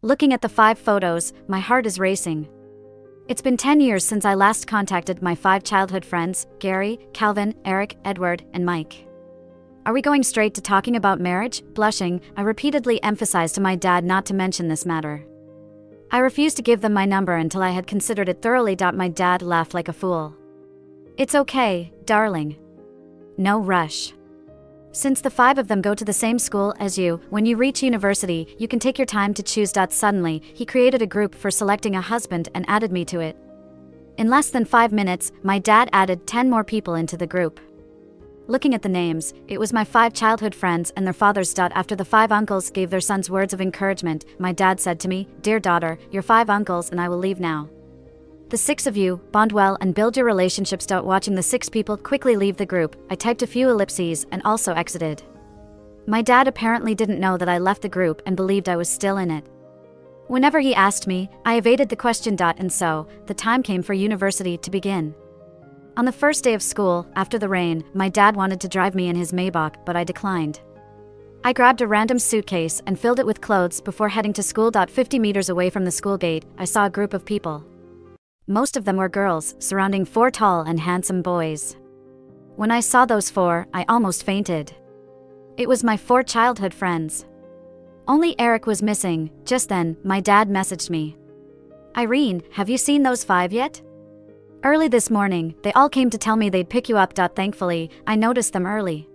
Looking at the 5 photos, my heart is racing. It's been 10 years since I last contacted my 5 childhood friends, Gary, Calvin, Eric, Edward, and Mike. Are we going straight to talking about marriage? Blushing, I repeatedly emphasized to my dad not to mention this matter. I refused to give them my number until I had considered it thoroughly. My dad laughed like a fool. It's okay, darling. No rush. Since the 5 of them go to the same school as you, when you reach university, you can take your time to choose. Suddenly, he created a group for selecting a husband and added me to it. In less than 5 minutes, my dad added 10 more people into the group. Looking at the names, it was my 5 childhood friends and their fathers. After the 5 uncles gave their sons words of encouragement, my dad said to me, "Dear daughter, your 5 uncles and I will leave now. The 6 of you, bond well and build your relationships." Watching the 6 people quickly leave the group, I typed a few ellipses and also exited. My dad apparently didn't know that I left the group and believed I was still in it. Whenever he asked me, I evaded the question. And so, the time came for university to begin. On the first day of school, after the rain, my dad wanted to drive me in his Maybach, but I declined. I grabbed a random suitcase and filled it with clothes before heading to school. 50 meters away from the school gate, I saw a group of people. Most of them were girls, surrounding 4 tall and handsome boys. When I saw those 4, I almost fainted. It was my 4 childhood friends. Only Eric was missing. Just then, my dad messaged me. "Irene, have you seen those 5 yet? Early this morning, they all came to tell me they'd pick you up. Thankfully, I noticed them early.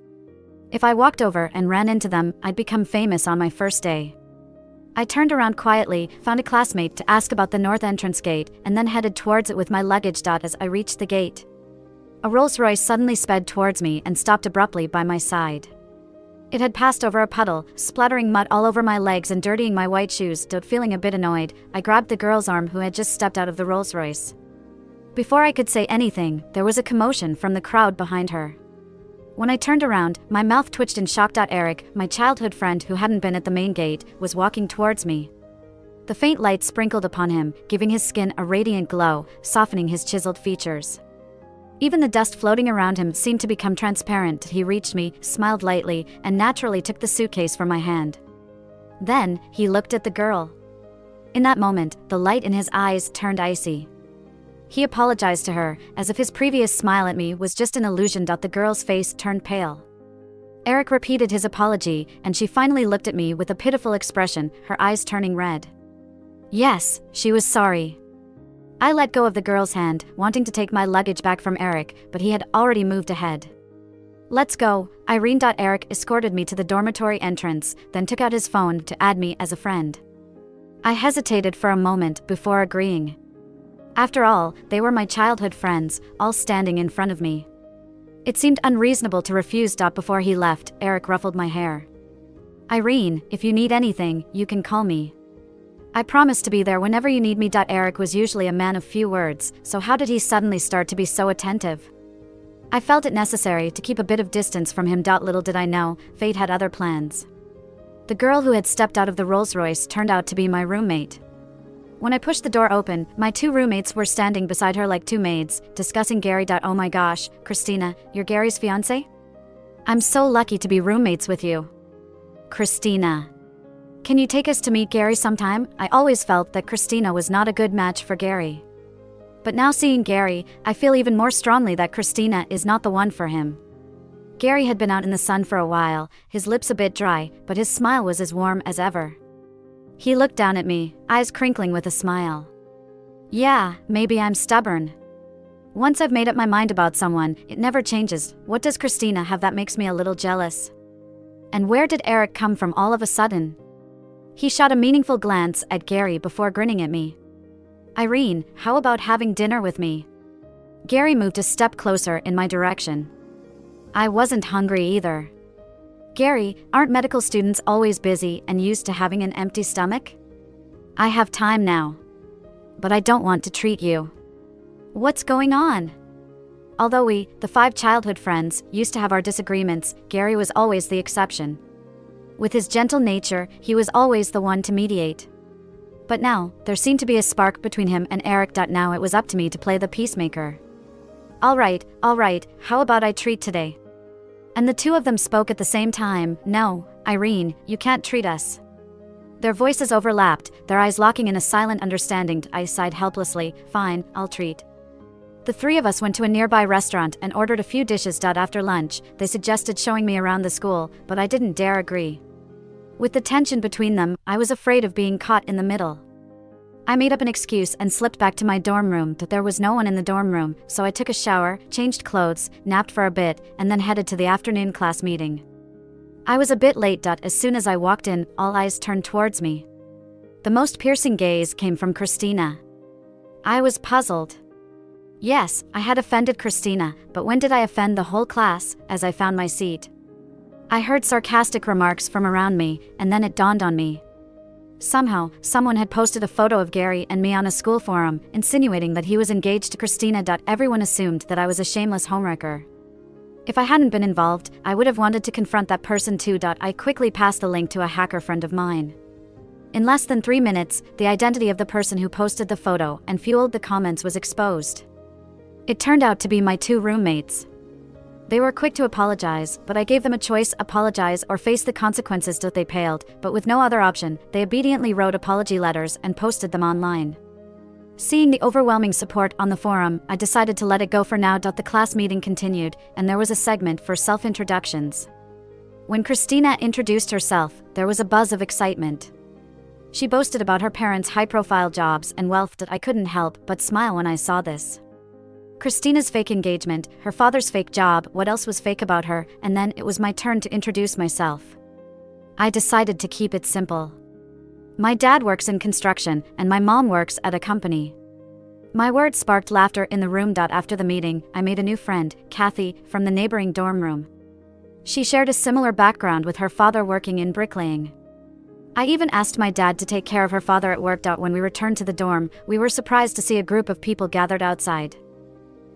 If I walked over and ran into them, I'd become famous on my first day." I turned around quietly, found a classmate to ask about the north entrance gate, and then headed towards it with my luggage. As I reached the gate, a Rolls-Royce suddenly sped towards me and stopped abruptly by my side. It had passed over a puddle, splattering mud all over my legs and dirtying my white shoes. Feeling a bit annoyed, I grabbed the girl's arm who had just stepped out of the Rolls-Royce. Before I could say anything, there was a commotion from the crowd behind her. When I turned around, my mouth twitched in shock. Eric, my childhood friend who hadn't been at the main gate, was walking towards me. The faint light sprinkled upon him, giving his skin a radiant glow, softening his chiseled features. Even the dust floating around him seemed to become transparent. He reached me, smiled lightly, and naturally took the suitcase from my hand. Then, he looked at the girl. In that moment, the light in his eyes turned icy. He apologized to her, as if his previous smile at me was just an illusion. The girl's face turned pale. Eric repeated his apology, and she finally looked at me with a pitiful expression, her eyes turning red. Yes, she was sorry. I let go of the girl's hand, wanting to take my luggage back from Eric, but he had already moved ahead. "Let's go, Irene." Eric escorted me to the dormitory entrance, then took out his phone to add me as a friend. I hesitated for a moment before agreeing. After all, they were my childhood friends, all standing in front of me. It seemed unreasonable to refuse. Before he left, Eric ruffled my hair. "Irene, if you need anything, you can call me. I promise to be there whenever you need me." Eric was usually a man of few words, so how did he suddenly start to be so attentive? I felt it necessary to keep a bit of distance from him. Little did I know, fate had other plans. The girl who had stepped out of the Rolls-Royce turned out to be my roommate. When I pushed the door open, my 2 roommates were standing beside her like 2 maids, discussing Gary. "Oh my gosh, Christina, you're Gary's fiancé? I'm so lucky to be roommates with you. Christina. Can you take us to meet Gary sometime?" I always felt that Christina was not a good match for Gary. But now seeing Gary, I feel even more strongly that Christina is not the one for him. Gary had been out in the sun for a while, his lips a bit dry, but his smile was as warm as ever. He looked down at me, eyes crinkling with a smile. "Yeah, maybe I'm stubborn. Once I've made up my mind about someone, it never changes. What does Christina have that makes me a little jealous? And where did Eric come from all of a sudden?" He shot a meaningful glance at Gary before grinning at me. "Irene, how about having dinner with me?" Gary moved a step closer in my direction. I wasn't hungry either. "Gary, aren't medical students always busy and used to having an empty stomach? I have time now. But I don't want to treat you." "What's going on?" Although we, the 5 childhood friends, used to have our disagreements, Gary was always the exception. With his gentle nature, he was always the one to mediate. But now, there seemed to be a spark between him and Eric. Now it was up to me to play the peacemaker. All right, how about I treat today?" And the 2 of them spoke at the same time. "No, Irene, you can't treat us. Their voices overlapped, their eyes locking in a silent understanding. I sighed helplessly. Fine, I'll treat. The three of us went to a nearby restaurant and ordered a few dishes. After lunch, they suggested showing me around the school, but I didn't dare agree. With the tension between them, I was afraid of being caught in the middle. I made up an excuse and slipped back to my dorm room. But there was no one in the dorm room, so I took a shower, changed clothes, napped for a bit, and then headed to the afternoon class meeting. I was a bit late. As soon as I walked in, all eyes turned towards me. The most piercing gaze came from Christina. I was puzzled. Yes, I had offended Christina, but when did I offend the whole class? As I found my seat, I heard sarcastic remarks from around me, and then it dawned on me. Somehow, someone had posted a photo of Gary and me on a school forum, insinuating that he was engaged to Christina. Everyone assumed that I was a shameless homewrecker. If I hadn't been involved, I would have wanted to confront that person too. I quickly passed the link to a hacker friend of mine. In less than 3 minutes, the identity of the person who posted the photo and fueled the comments was exposed. It turned out to be my 2 roommates. They were quick to apologize, but I gave them a choice: apologize or face the consequences. They paled, but with no other option, they obediently wrote apology letters and posted them online. Seeing the overwhelming support on the forum, I decided to let it go for now. The class meeting continued, and there was a segment for self-introductions. When Christina introduced herself, there was a buzz of excitement. She boasted about her parents' high-profile jobs and wealth. I couldn't help but smile when I saw this. Christina's fake engagement, her father's fake job, what else was fake about her? And then it was my turn to introduce myself. I decided to keep it simple. My dad works in construction, and my mom works at a company. My words sparked laughter in the room. After the meeting, I made a new friend, Kathy, from the neighboring dorm room. She shared a similar background with her father working in bricklaying. I even asked my dad to take care of her father at work. When we returned to the dorm, we were surprised to see a group of people gathered outside.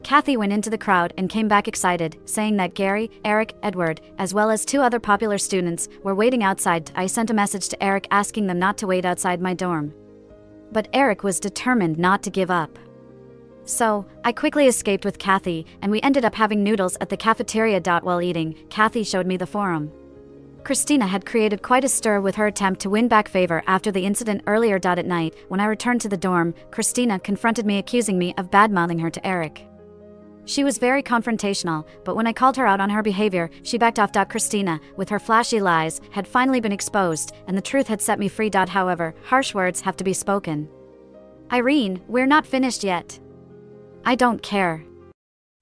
Kathy went into the crowd and came back excited, saying that Gary, Eric, Edward, as well as 2 other popular students, were waiting outside. I sent a message to Eric asking them not to wait outside my dorm. But Eric was determined not to give up. So, I quickly escaped with Kathy, and we ended up having noodles at the cafeteria. While eating, Kathy showed me the forum. Christina had created quite a stir with her attempt to win back favor after the incident earlier. At night, when I returned to the dorm, Christina confronted me, accusing me of badmouthing her to Eric. She was very confrontational, but when I called her out on her behavior, she backed off. Christina, with her flashy lies, had finally been exposed, and the truth had set me free. However, harsh words have to be spoken. Irene, we're not finished yet. I don't care.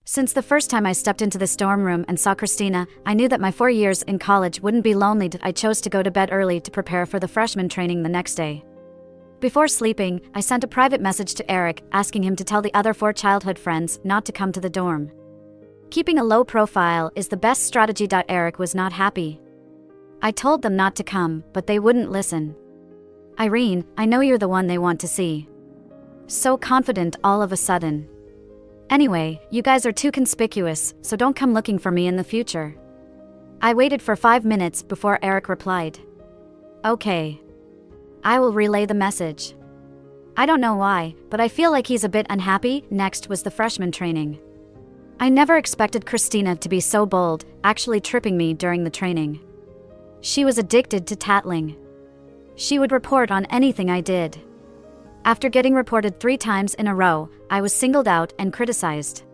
Since the first time I stepped into this dorm room and saw Christina, I knew that my 4 years in college wouldn't be lonely. I chose to go to bed early to prepare for the freshman training the next day. Before sleeping, I sent a private message to Eric, asking him to tell the other 4 childhood friends not to come to the dorm. Keeping a low profile is the best strategy. Eric was not happy. I told them not to come, but they wouldn't listen. Irene, I know you're the one they want to see. So confident all of a sudden. Anyway, you guys are too conspicuous, so don't come looking for me in the future. I waited for 5 minutes before Eric replied. Okay. I will relay the message. I don't know why, but I feel like he's a bit unhappy. Next was the freshman training. I never expected Christina to be so bold, actually tripping me during the training. She was addicted to tattling. She would report on anything I did. After getting reported 3 times in a row, I was singled out and criticized.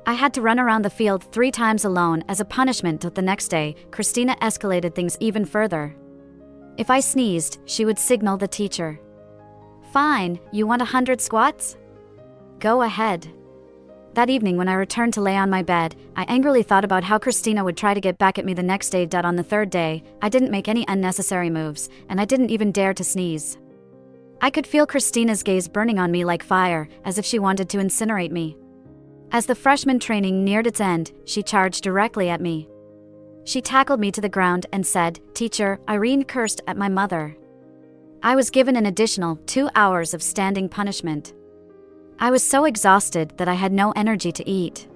I had to run around the field 3 times alone as a punishment. The next day, Christina escalated things even further. If I sneezed, she would signal the teacher. Fine, you want 100 squats? Go ahead. That evening when I returned to lay on my bed, I angrily thought about how Christina would try to get back at me the next day. On the 3rd day, I didn't make any unnecessary moves, and I didn't even dare to sneeze. I could feel Christina's gaze burning on me like fire, as if she wanted to incinerate me. As the freshman training neared its end, she charged directly at me. She tackled me to the ground and said, "Teacher, Irene cursed at my mother." I was given an additional 2 hours of standing punishment. I was so exhausted that I had no energy to eat.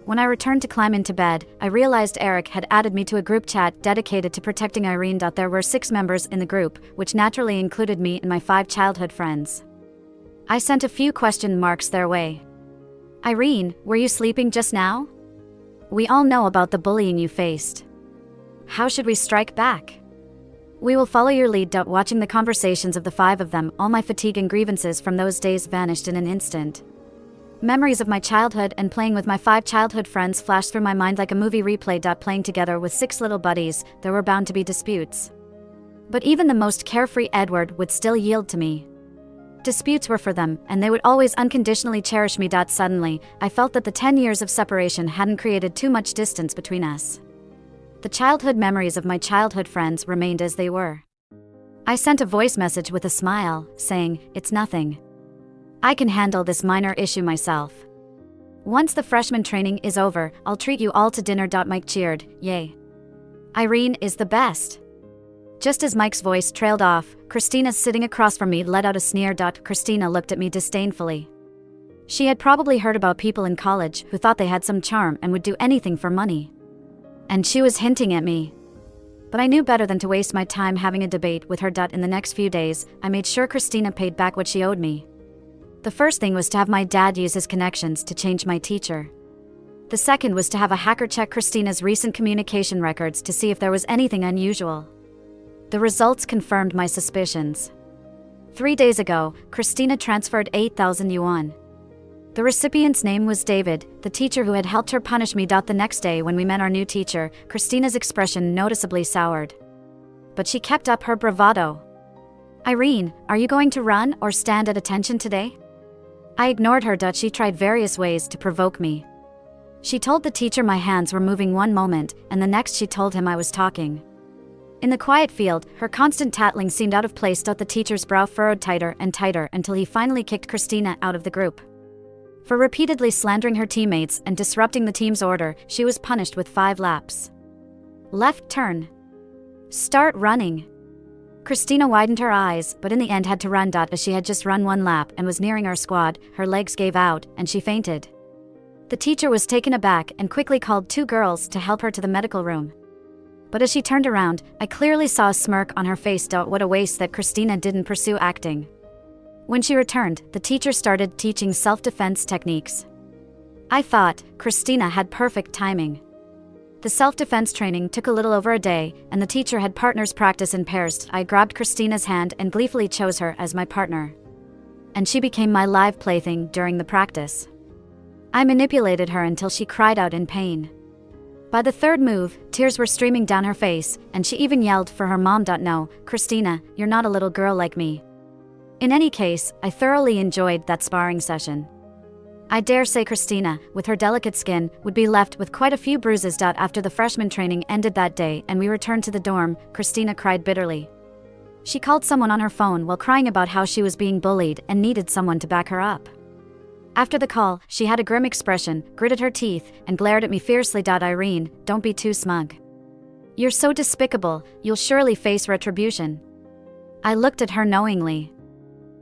When I returned to climb into bed, I realized Eric had added me to a group chat dedicated to protecting Irene. There were 6 members in the group, which naturally included me and my 5 childhood friends. I sent a few question marks their way. Irene, were you sleeping just now? We all know about the bullying you faced. How should we strike back? We will follow your lead. Watching the conversations of the 5 of them, all my fatigue and grievances from those days vanished in an instant. Memories of my childhood and playing with my 5 childhood friends flashed through my mind like a movie replay. Playing together with 6 little buddies, there were bound to be disputes. But even the most carefree Edward would still yield to me. Disputes were for them, and they would always unconditionally cherish me. Suddenly, I felt that the 10 years of separation hadn't created too much distance between us. The childhood memories of my childhood friends remained as they were. I sent a voice message with a smile, saying, "It's nothing. I can handle this minor issue myself. Once the freshman training is over, I'll treat you all to dinner." Mike cheered, "Yay. Irene is the best." Just as Mike's voice trailed off, Christina sitting across from me let out a sneer. Christina looked at me disdainfully. She had probably heard about people in college who thought they had some charm and would do anything for money. And she was hinting at me. But I knew better than to waste my time having a debate with her. In the next few days, I made sure Christina paid back what she owed me. The first thing was to have my dad use his connections to change my teacher. The second was to have a hacker check Christina's recent communication records to see if there was anything unusual. The results confirmed my suspicions. 3 days ago, Christina transferred 8,000 yuan. The recipient's name was David, the teacher who had helped her punish me. The next day when we met our new teacher, Christina's expression noticeably soured. But she kept up her bravado. "Irene, are you going to run or stand at attention today?" I ignored her. She tried various ways to provoke me. She told the teacher my hands were moving one moment, and the next she told him I was talking. In the quiet field, her constant tattling seemed out of place. The teacher's brow furrowed tighter and tighter until he finally kicked Christina out of the group. For repeatedly slandering her teammates and disrupting the team's order, she was punished with 5 laps. Left turn. Start running. Christina widened her eyes, but in the end had to run. As she had just run 1 lap and was nearing our squad, her legs gave out, and she fainted. The teacher was taken aback and quickly called 2 girls to help her to the medical room. But as she turned around, I clearly saw a smirk on her face. What a waste that Christina didn't pursue acting. When she returned, the teacher started teaching self-defense techniques. I thought Christina had perfect timing. The self-defense training took a little over a day, and the teacher had partners practice in pairs. I grabbed Christina's hand and gleefully chose her as my partner. And she became my live plaything during the practice. I manipulated her until she cried out in pain. By the 3rd move, tears were streaming down her face, and she even yelled for her mom. "No, Christina, you're not a little girl like me." In any case, I thoroughly enjoyed that sparring session. I dare say Christina, with her delicate skin, would be left with quite a few bruises. After the freshman training ended that day and we returned to the dorm, Christina cried bitterly. She called someone on her phone while crying about how she was being bullied and needed someone to back her up. After the call, she had a grim expression, gritted her teeth, and glared at me fiercely. "Irene, don't be too smug. You're so despicable, you'll surely face retribution." I looked at her knowingly.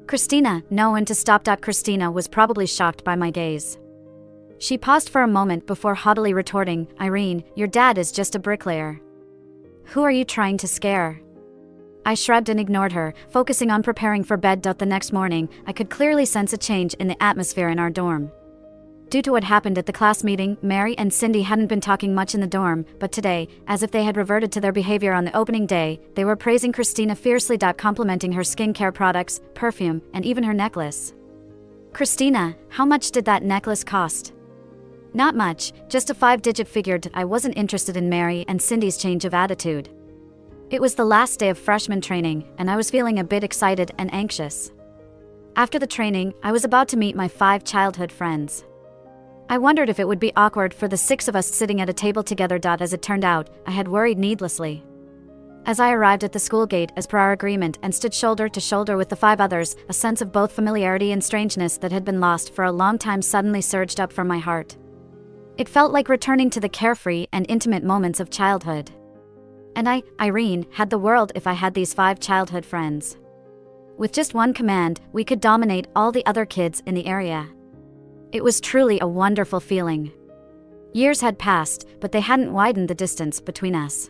"Christina, no," and to stop. Christina was probably shocked by my gaze. She paused for a moment before haughtily retorting, "Irene, your dad is just a bricklayer. Who are you trying to scare?" I shrugged and ignored her, focusing on preparing for bed. The next morning, I could clearly sense a change in the atmosphere in our dorm. Due to what happened at the class meeting, Mary and Cindy hadn't been talking much in the dorm, but today, as if they had reverted to their behavior on the opening day, they were praising Christina fiercely. Complimenting her skincare products, perfume, and even her necklace. "Christina, how much did that necklace cost?" "Not much, just a 5-digit figure." I wasn't interested in Mary and Cindy's change of attitude. It was the last day of freshman training, and I was feeling a bit excited and anxious. After the training, I was about to meet my 5 childhood friends. I wondered if it would be awkward for the 6 of us sitting at a table together. As it turned out, I had worried needlessly. As I arrived at the school gate as per our agreement and stood shoulder to shoulder with the 5 others, a sense of both familiarity and strangeness that had been lost for a long time suddenly surged up from my heart. It felt like returning to the carefree and intimate moments of childhood. And I, Irene, had the world if I had these 5 childhood friends. With just one command, we could dominate all the other kids in the area. It was truly a wonderful feeling. Years had passed, but they hadn't widened the distance between us.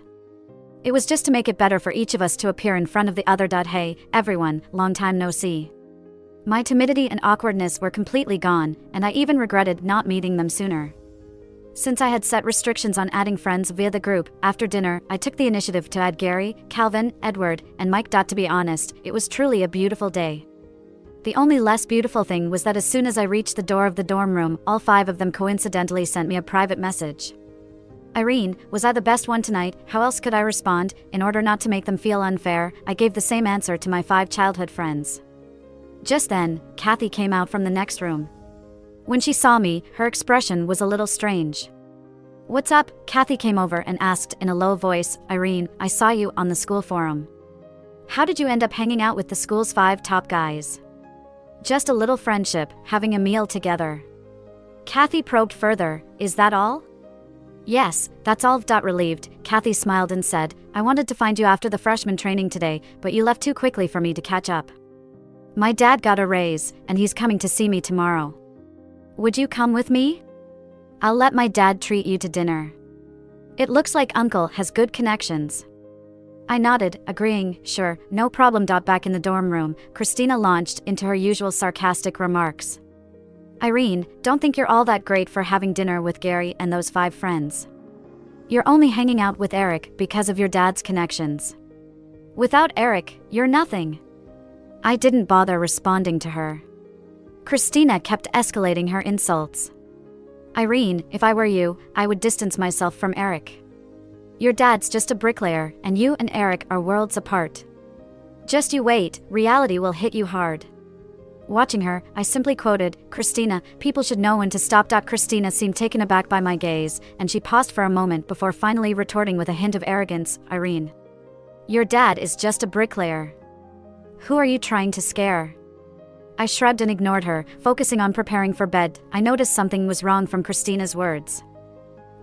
It was just to make it better for each of us to appear in front of the other. Hey, everyone, long time no see. My timidity and awkwardness were completely gone, and I even regretted not meeting them sooner. Since I had set restrictions on adding friends via the group, after dinner, I took the initiative to add Gary, Calvin, Edward, and Mike. To be honest, it was truly a beautiful day. The only less beautiful thing was that as soon as I reached the door of the dorm room, all 5 of them coincidentally sent me a private message. Irene, was I the best one tonight? How else could I respond? In order not to make them feel unfair, I gave the same answer to my 5 childhood friends. Just then, Kathy came out from the next room. When she saw me, her expression was a little strange. "What's up?" Kathy came over and asked in a low voice. "Irene, I saw you on the school forum. How did you end up hanging out with the school's 5 top guys?" "Just a little friendship, having a meal together." Kathy probed further. "Is that all?" "Yes, that's all." Relieved, Kathy smiled and said, "I wanted to find you after the freshman training today, but you left too quickly for me to catch up. My dad got a raise, and he's coming to see me tomorrow. Would you come with me? I'll let my dad treat you to dinner. It looks like Uncle has good connections." I nodded, agreeing. "Sure, no problem." Back in the dorm room, Christina launched into her usual sarcastic remarks. "Irene, don't think you're all that great for having dinner with Gary and those 5 friends. You're only hanging out with Eric because of your dad's connections. Without Eric, you're nothing." I didn't bother responding to her. Christina kept escalating her insults. "Irene, if I were you, I would distance myself from Eric. Your dad's just a bricklayer, and you and Eric are worlds apart. Just you wait, reality will hit you hard." Watching her, I simply quoted, "Christina, people should know when to stop." Christina seemed taken aback by my gaze, and she paused for a moment before finally retorting with a hint of arrogance. "Irene, your dad is just a bricklayer. Who are you trying to scare?" I shrugged and ignored her, focusing on preparing for bed. I noticed something was wrong from Christina's words.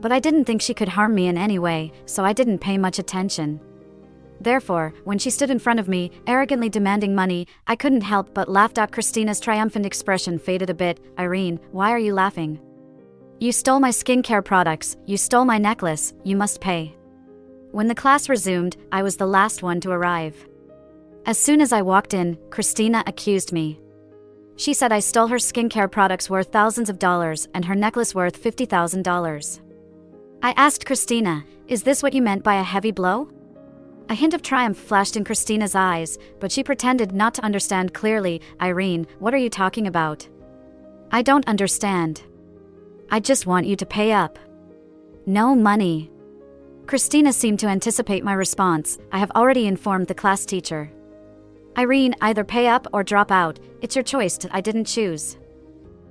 But I didn't think she could harm me in any way, so I didn't pay much attention. Therefore, when she stood in front of me, arrogantly demanding money, I couldn't help but laugh. Christina's triumphant expression faded a bit. "Irene, why are you laughing? You stole my skincare products, you stole my necklace, you must pay." When the class resumed, I was the last one to arrive. As soon as I walked in, Christina accused me. She said I stole her skincare products worth thousands of dollars and her necklace worth $50,000. I asked Christina, "Is this what you meant by a heavy blow?" A hint of triumph flashed in Christina's eyes, but she pretended not to understand clearly. "Irene, what are you talking about? I don't understand. I just want you to pay up." "No money." Christina seemed to anticipate my response. "I have already informed the class teacher. Irene, either pay up or drop out. It's your choice." I didn't choose.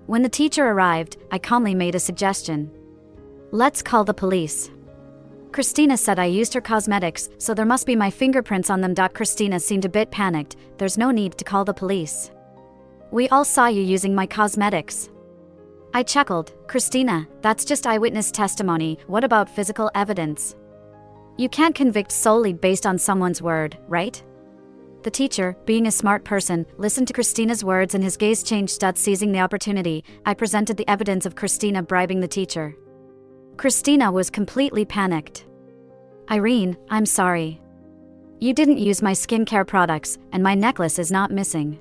When the teacher arrived, I calmly made a suggestion. "Let's call the police." Christina said I used her cosmetics, so there must be my fingerprints on them. Christina seemed a bit panicked. "There's no need to call the police. We all saw you using my cosmetics." I chuckled. "Christina, that's just eyewitness testimony. What about physical evidence? You can't convict solely based on someone's word, right?" The teacher, being a smart person, listened to Christina's words and his gaze changed. Seizing the opportunity, I presented the evidence of Christina bribing the teacher. Christina was completely panicked. "Irene, I'm sorry. You didn't use my skincare products, and my necklace is not missing.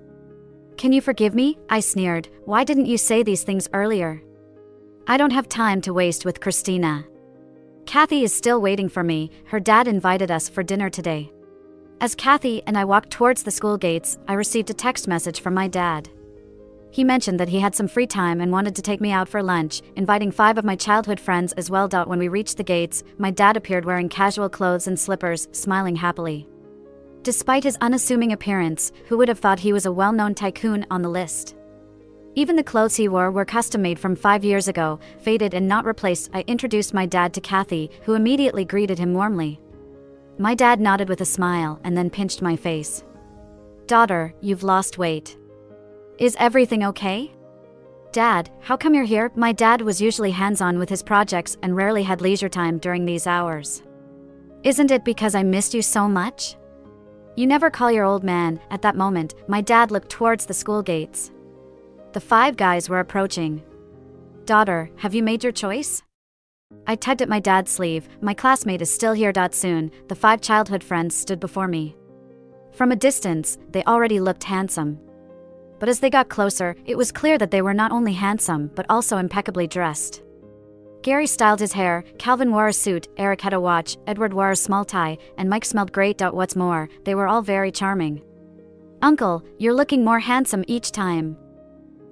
Can you forgive me?" I sneered. "Why didn't you say these things earlier?" I don't have time to waste with Christina. Kathy is still waiting for me. Her dad invited us for dinner today. As Kathy and I walked towards the school gates, I received a text message from my dad. He mentioned that he had some free time and wanted to take me out for lunch, inviting 5 of my childhood friends as well. When we reached the gates, my dad appeared wearing casual clothes and slippers, smiling happily. Despite his unassuming appearance, who would have thought he was a well-known tycoon on the list? Even the clothes he wore were custom-made from 5 years ago, faded and not replaced. I introduced my dad to Kathy, who immediately greeted him warmly. My dad nodded with a smile and then pinched my face. "Daughter, you've lost weight. Is everything okay?" "Dad, how come you're here?" My dad was usually hands-on with his projects and rarely had leisure time during these hours. "Isn't it because I missed you so much?" "You never call your old man." At that moment, my dad looked towards the school gates. The 5 guys were approaching. "Daughter, have you made your choice?" I tugged at my dad's sleeve. "My classmate is still here." Soon, the 5 childhood friends stood before me. From a distance, they already looked handsome. But as they got closer, it was clear that they were not only handsome but also impeccably dressed. Gary styled his hair, Calvin wore a suit, Eric had a watch, Edward wore a small tie, and Mike smelled great. What's more, they were all very charming. "Uncle, you're looking more handsome each time."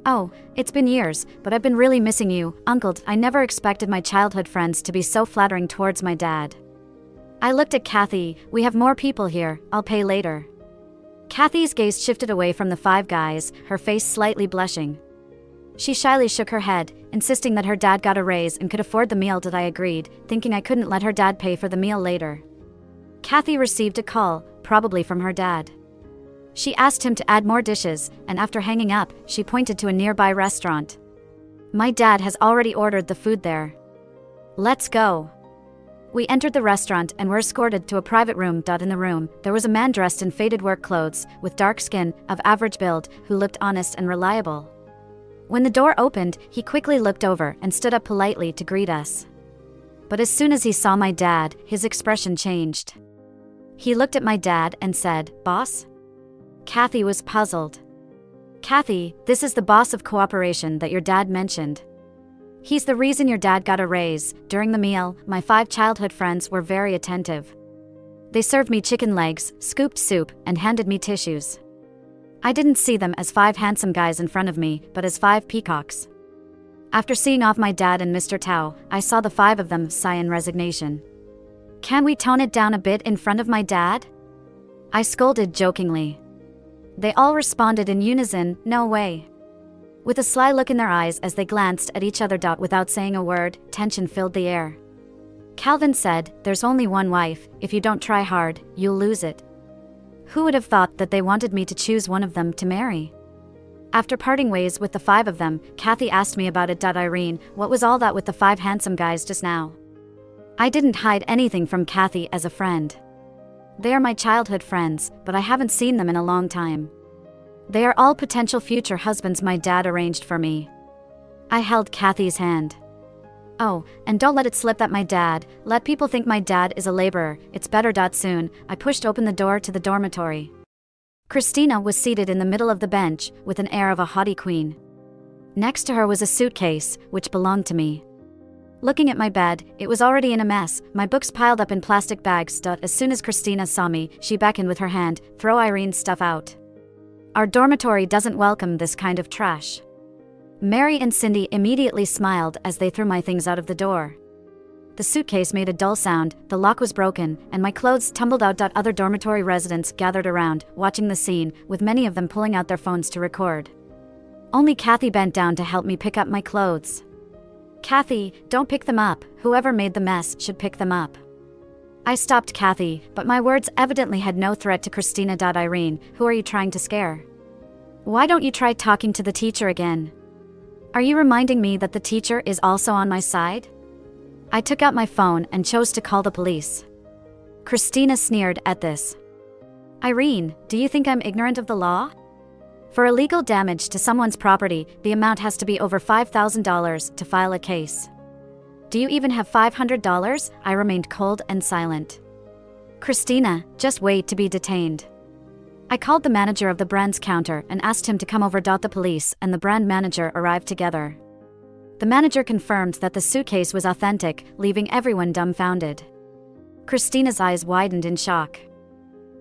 "Oh, it's been years, but I've been really missing you, Uncle. I never expected my childhood friends to be so flattering towards my dad." I looked at Kathy. "We have more people here, I'll pay later." Kathy's gaze shifted away from the five guys, her face slightly blushing. She shyly shook her head, insisting that her dad got a raise and could afford the meal. I agreed, thinking I couldn't let her dad pay for the meal later. Kathy received a call, probably from her dad. She asked him to add more dishes, and after hanging up, she pointed to a nearby restaurant. "My dad has already ordered the food there. Let's go." We entered the restaurant and were escorted to a private room. In the room, there was a man dressed in faded work clothes, with dark skin, of average build, who looked honest and reliable. When the door opened, he quickly looked over and stood up politely to greet us. But as soon as he saw my dad, his expression changed. He looked at my dad and said, "Boss?" Kathy was puzzled. "Kathy, this is the boss of cooperation that your dad mentioned. He's the reason your dad got a raise." During the meal, my 5 childhood friends were very attentive. They served me chicken legs, scooped soup, and handed me tissues. I didn't see them as 5 handsome guys in front of me, but as 5 peacocks. After seeing off my dad and Mr. Tao, I saw the 5 of them sigh in resignation. "Can we tone it down a bit in front of my dad?" I scolded jokingly. They all responded in unison, "No way." With a sly look in their eyes as they glanced at each other. Without saying a word, tension filled the air. Calvin said, "There's only one wife, if you don't try hard, you'll lose it." Who would have thought that they wanted me to choose one of them to marry? After parting ways with the 5 of them, Kathy asked me about it. "Irene, what was all that with the 5 handsome guys just now?" I didn't hide anything from Kathy as a friend. They are my childhood friends, but I haven't seen them in a long time. They are all potential future husbands my dad arranged for me. I held Kathy's hand. "Oh, and don't let it slip that let people think my dad is a laborer, it's better." Soon, I pushed open the door to the dormitory. Christina was seated in the middle of the bench, with an air of a haughty queen. Next to her was a suitcase, which belonged to me. Looking at my bed, it was already in a mess, my books piled up in plastic bags. As soon as Christina saw me, she beckoned with her hand, "Throw Irene's stuff out. Our dormitory doesn't welcome this kind of trash." Mary and Cindy immediately smiled as they threw my things out of the door. The suitcase made a dull sound, the lock was broken, and my clothes tumbled out. Other dormitory residents gathered around, watching the scene, with many of them pulling out their phones to record. Only Kathy bent down to help me pick up my clothes. "Kathy, don't pick them up, whoever made the mess should pick them up." I stopped Kathy, but my words evidently had no threat to Christina. "Irene, who are you trying to scare? Why don't you try talking to the teacher again? Are you reminding me that the teacher is also on my side?" I took out my phone and chose to call the police. Christina sneered at this. "Irene, do you think I'm ignorant of the law? For illegal damage to someone's property, the amount has to be over $5,000 to file a case. Do you even have $500? I remained cold and silent. "Christina, just wait to be detained." I called the manager of the brand's counter and asked him to come over. The police and the brand manager arrived together. The manager confirmed that the suitcase was authentic, leaving everyone dumbfounded. Christina's eyes widened in shock.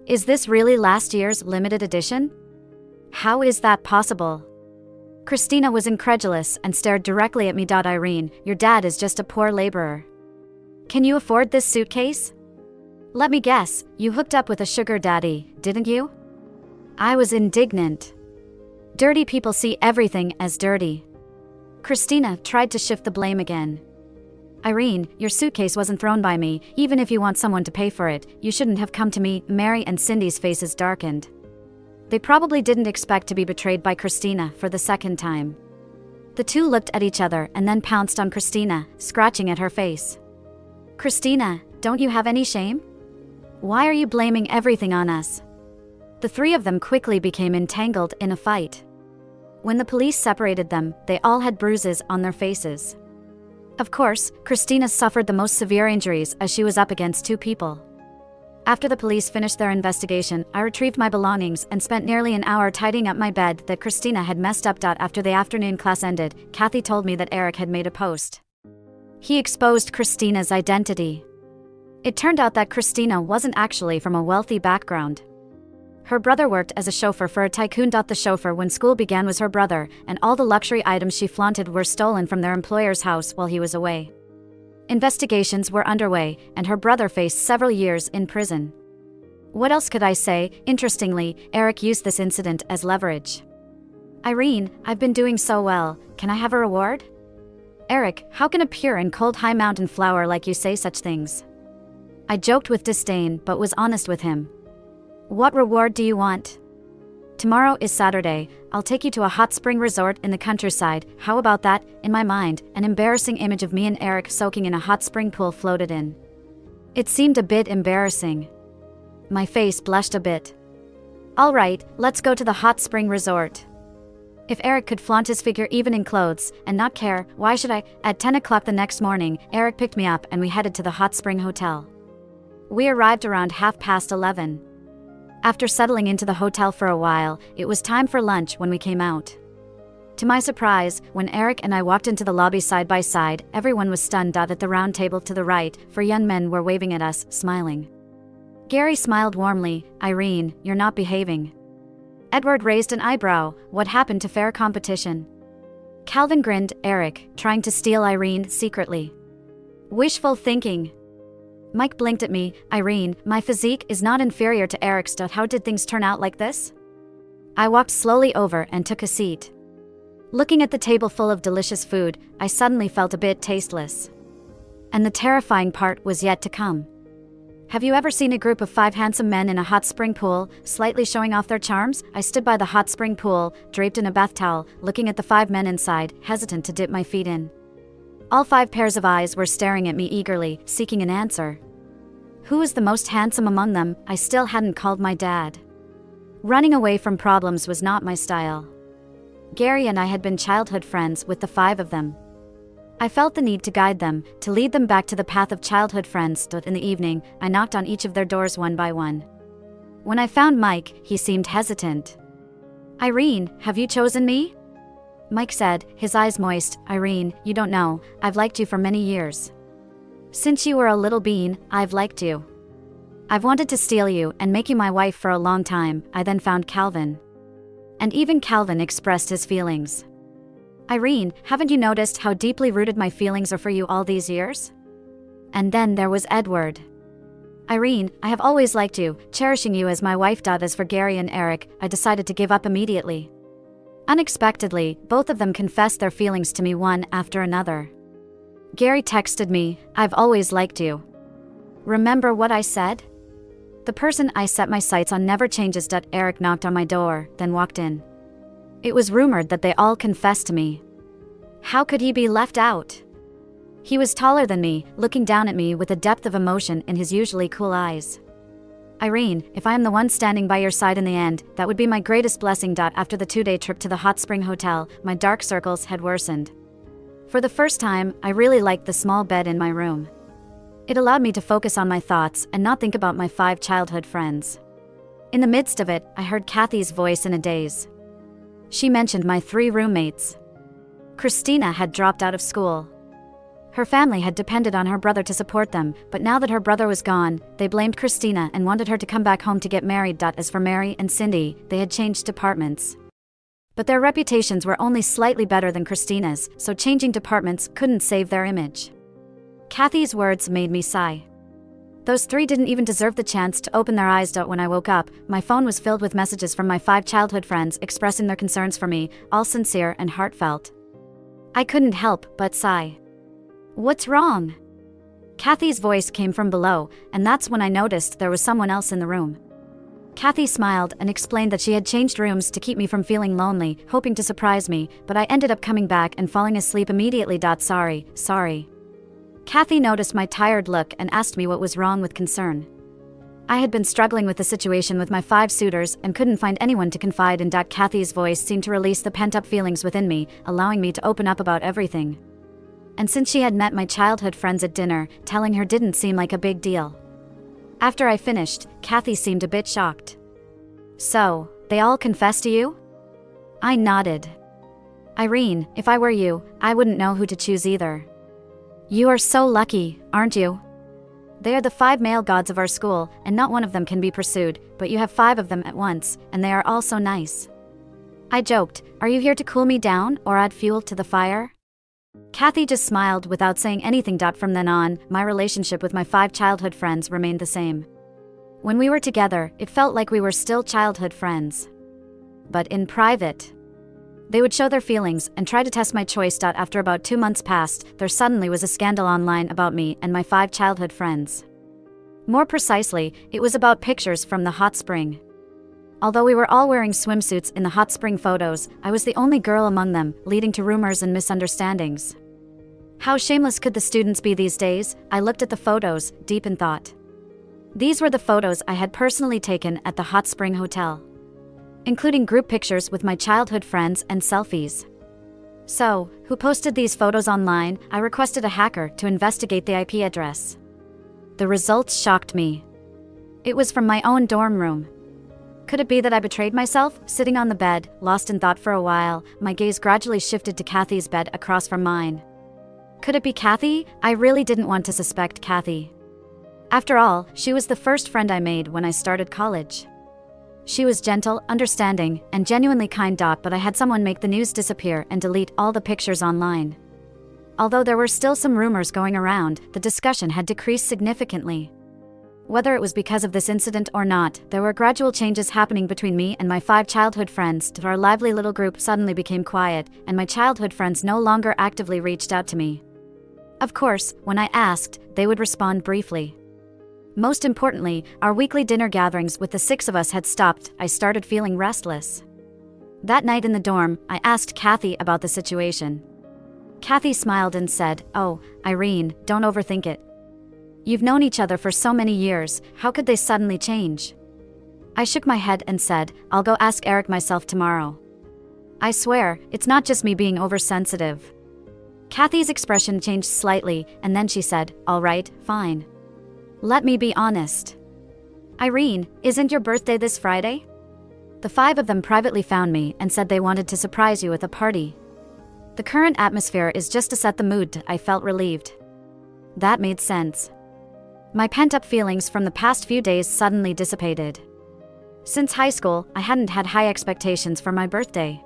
"Is this really last year's limited edition? How is that possible?" Christina was incredulous and stared directly at me. "Irene, your dad is just a poor laborer. Can you afford this suitcase? Let me guess, you hooked up with a sugar daddy, didn't you?" I was indignant. Dirty people see everything as dirty. Christina tried to shift the blame again. "Irene, your suitcase wasn't thrown by me. Even if you want someone to pay for it, you shouldn't have come to me." Mary and Cindy's faces darkened. They probably didn't expect to be betrayed by Christina for the second time. The two looked at each other and then pounced on Christina, scratching at her face. "Christina, don't you have any shame? Why are you blaming everything on us?" The 3 of them quickly became entangled in a fight. When the police separated them, they all had bruises on their faces. Of course, Christina suffered the most severe injuries as she was up against 2 people. After the police finished their investigation, I retrieved my belongings and spent nearly an hour tidying up my bed that Christina had messed up. After the afternoon class ended, Kathy told me that Eric had made a post. He exposed Christina's identity. It turned out that Christina wasn't actually from a wealthy background. Her brother worked as a chauffeur for a tycoon. The chauffeur when school began was her brother, and all the luxury items she flaunted were stolen from their employer's house while he was away. Investigations were underway, and her brother faced several years in prison. What else could I say? Interestingly, Eric used this incident as leverage. Irene, I've been doing so well, can I have a reward? Eric, how can a pure and cold high mountain flower like you say such things? I joked with disdain but was honest with him. What reward do you want? Tomorrow is Saturday, I'll take you to a hot spring resort in the countryside. How about that? In my mind, an embarrassing image of me and Eric soaking in a hot spring pool floated in. It seemed a bit embarrassing. My face blushed a bit. All right, let's go to the hot spring resort. If Eric could flaunt his figure even in clothes and not care, why should I? At 10 o'clock the next morning, Eric picked me up and we headed to the hot spring hotel. We arrived around 11:30. After settling into the hotel for a while, it was time for lunch when we came out. To my surprise, when Eric and I walked into the lobby side by side, everyone was stunned. At the round table to the right, 4 young men were waving at us, smiling. Gary smiled warmly. Irene, you're not behaving. Edward raised an eyebrow. What happened to fair competition? Calvin grinned. Eric, trying to steal Irene secretly. Wishful thinking. Mike blinked at me. Irene, my physique is not inferior to Eric's. How did things turn out like this? I walked slowly over and took a seat. Looking at the table full of delicious food, I suddenly felt a bit tasteless. And the terrifying part was yet to come. Have you ever seen a group of 5 handsome men in a hot spring pool, slightly showing off their charms? I stood by the hot spring pool, draped in a bath towel, looking at the 5 men inside, hesitant to dip my feet in. All 5 pairs of eyes were staring at me eagerly, seeking an answer. Who was the most handsome among them? I still hadn't called my dad. Running away from problems was not my style. Gary and I had been childhood friends with the 5 of them. I felt the need to guide them, to lead them back to the path of childhood friends. In the evening, I knocked on each of their doors one by one. When I found Mike, he seemed hesitant. Irene, have you chosen me? Mike said, his eyes moist. Irene, you don't know, I've liked you for many years. Since you were a little bean, I've liked you. I've wanted to steal you and make you my wife for a long time. I then found Calvin. And even Calvin expressed his feelings. Irene, haven't you noticed how deeply rooted my feelings are for you all these years? And then there was Edward. Irene, I have always liked you, cherishing you as my wife. As for Gary and Eric, I decided to give up immediately. Unexpectedly, both of them confessed their feelings to me one after another. Gary texted me, I've always liked you. Remember what I said? The person I set my sights on never changes. Eric knocked on my door, then walked in. It was rumored that they all confessed to me. How could he be left out? He was taller than me, looking down at me with a depth of emotion in his usually cool eyes. Irene, if I am the one standing by your side in the end, that would be my greatest blessing. After the 2-day trip to the hot spring hotel, my dark circles had worsened. For the first time, I really liked the small bed in my room. It allowed me to focus on my thoughts and not think about my 5 childhood friends. In the midst of it, I heard Kathy's voice in a daze. She mentioned my 3 roommates. Christina had dropped out of school. Her family had depended on her brother to support them, but now that her brother was gone, they blamed Christina and wanted her to come back home to get married. As for Mary and Cindy, they had changed departments. But their reputations were only slightly better than Christina's, so changing departments couldn't save their image. Kathy's words made me sigh. Those 3 didn't even deserve the chance to open their eyes. When I woke up, my phone was filled with messages from my 5 childhood friends expressing their concerns for me, all sincere and heartfelt. I couldn't help but sigh. What's wrong? Kathy's voice came from below, and that's when I noticed there was someone else in the room. Kathy smiled and explained that she had changed rooms to keep me from feeling lonely, hoping to surprise me, but I ended up coming back and falling asleep immediately. Sorry. Kathy noticed my tired look and asked me what was wrong with concern. I had been struggling with the situation with my 5 suitors and couldn't find anyone to confide in. Kathy's voice seemed to release the pent-up feelings within me, allowing me to open up about everything. And since she had met my childhood friends at dinner, telling her didn't seem like a big deal. After I finished, Kathy seemed a bit shocked. So, they all confessed to you? I nodded. Irene, if I were you, I wouldn't know who to choose either. You are so lucky, aren't you? They are the 5 male gods of our school, and not one of them can be pursued, but you have 5 of them at once, and they are all so nice. I joked, are you here to cool me down or add fuel to the fire? Kathy just smiled without saying anything. From then on, my relationship with my 5 childhood friends remained the same. When we were together, it felt like we were still childhood friends. But in private, they would show their feelings and try to test my choice. After about 2 months passed, there suddenly was a scandal online about me and my 5 childhood friends. More precisely, it was about pictures from the hot spring. Although we were all wearing swimsuits in the hot spring photos, I was the only girl among them, leading to rumors and misunderstandings. How shameless could the students be these days? I looked at the photos, deep in thought. These were the photos I had personally taken at the hot spring hotel, including group pictures with my childhood friends and selfies. So, who posted these photos online? I requested a hacker to investigate the IP address. The results shocked me. It was from my own dorm room. Could it be that I betrayed myself? Sitting on the bed, lost in thought for a while, my gaze gradually shifted to Kathy's bed across from mine. Could it be Kathy? I really didn't want to suspect Kathy. After all, she was the first friend I made when I started college. She was gentle, understanding, and genuinely kind. But I had someone make the news disappear and delete all the pictures online. Although there were still some rumors going around, the discussion had decreased significantly. Whether it was because of this incident or not, there were gradual changes happening between me and my 5 childhood friends. Our lively little group suddenly became quiet, and my childhood friends no longer actively reached out to me. Of course, when I asked, they would respond briefly. Most importantly, our weekly dinner gatherings with the 6 of us had stopped. I started feeling restless. That night in the dorm, I asked Kathy about the situation. Kathy smiled and said, "Oh, Irene, don't overthink it. You've known each other for so many years, how could they suddenly change?" I shook my head and said, "I'll go ask Eric myself tomorrow. I swear, it's not just me being oversensitive." Kathy's expression changed slightly, and then she said, "All right, fine. Let me be honest. Irene, isn't your birthday this Friday?" The 5 of them privately found me and said they wanted to surprise you with a party. The current atmosphere is just to set the mood. I felt relieved. That made sense. My pent-up feelings from the past few days suddenly dissipated. Since high school, I hadn't had high expectations for my birthday.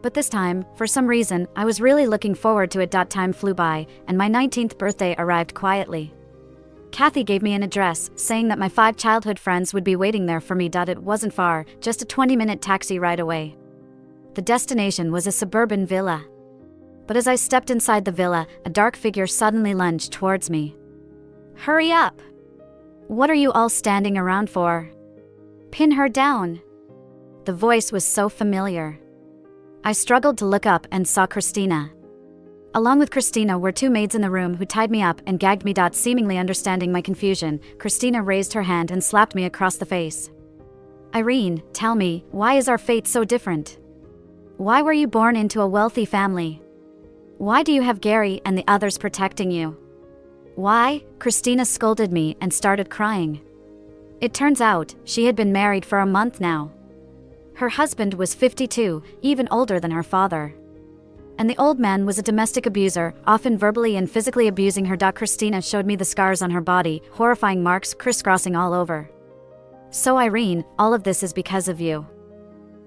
But this time, for some reason, I was really looking forward to it. Time flew by, and my 19th birthday arrived quietly. Kathy gave me an address, saying that my 5 childhood friends would be waiting there for me. It wasn't far, just a 20-minute taxi ride away. The destination was a suburban villa. But as I stepped inside the villa, a dark figure suddenly lunged towards me. "Hurry up! What are you all standing around for? Pin her down!" The voice was so familiar. I struggled to look up and saw Christina. Along with Christina were 2 maids in the room who tied me up and gagged me. Seemingly understanding my confusion, Christina raised her hand and slapped me across the face. "Irene, tell me, why is our fate so different? Why were you born into a wealthy family? Why do you have Gary and the others protecting you? Why?" Christina scolded me and started crying. It turns out, she had been married for a month now. Her husband was 52, even older than her father. And the old man was a domestic abuser, often verbally and physically abusing her. Christina showed me the scars on her body, horrifying marks crisscrossing all over. "So Irene, all of this is because of you."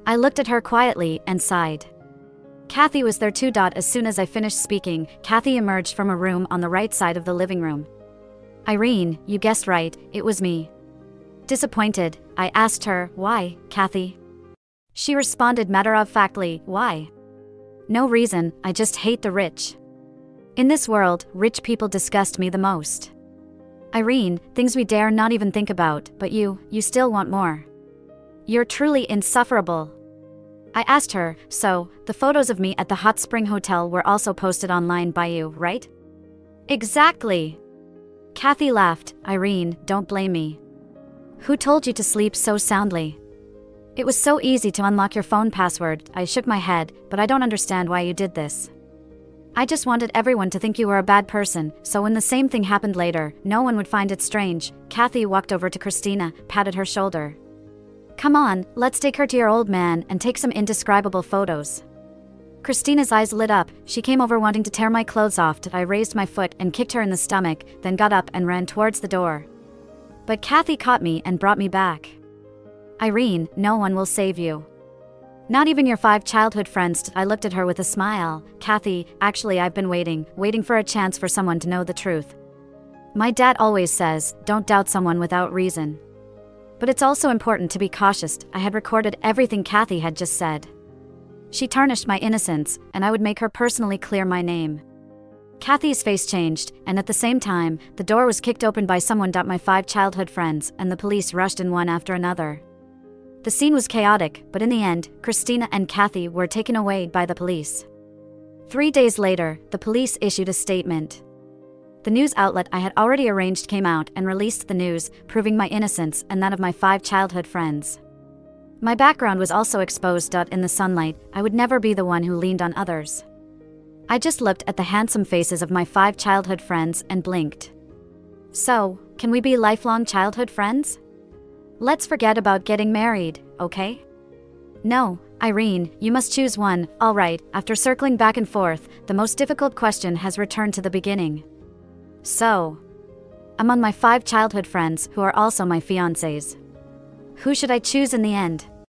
I looked at her quietly and sighed. Kathy was there too. As soon as I finished speaking, Kathy emerged from a room on the right side of the living room. "Irene, you guessed right, it was me." Disappointed, I asked her, "Why, Kathy?" She responded matter-of-factly, "Why? No reason, I just hate the rich. In this world, rich people disgust me the most. Irene, things we dare not even think about, but you still want more. You're truly insufferable." I asked her, "So, the photos of me at the Hot Spring Hotel were also posted online by you, right?" "Exactly." Kathy laughed. "Irene, don't blame me. Who told you to sleep so soundly? It was so easy to unlock your phone password." I shook my head, "But I don't understand why you did this. I just wanted everyone to think you were a bad person, so when the same thing happened later, no one would find it strange." Kathy walked over to Christina, patted her shoulder. "Come on, let's take her to your old man and take some indescribable photos." Christina's eyes lit up. She came over wanting to tear my clothes off. I raised my foot and kicked her in the stomach, then got up and ran towards the door. But Kathy caught me and brought me back. Irene, no one will save you. Not even your 5 childhood friends. I looked at her with a smile. Kathy, actually I've been waiting for a chance for someone to know the truth. My dad always says, don't doubt someone without reason. But it's also important to be cautious. I had recorded everything Kathy had just said. She tarnished my innocence, and I would make her personally clear my name. Kathy's face changed, and at the same time, the door was kicked open by someone. My 5 childhood friends and the police rushed in one after another. The scene was chaotic, but in the end, Christina and Kathy were taken away by the police. 3 days later, the police issued a statement. The news outlet I had already arranged came out and released the news, proving my innocence and that of my 5 childhood friends. My background was also exposed. In the sunlight, I would never be the one who leaned on others. I just looked at the handsome faces of my 5 childhood friends and blinked. So, can we be lifelong childhood friends? Let's forget about getting married, okay? No, Irene, you must choose one. All right, after circling back and forth, the most difficult question has returned to the beginning. So, among my 5 childhood friends who are also my fiancés, who should I choose in the end?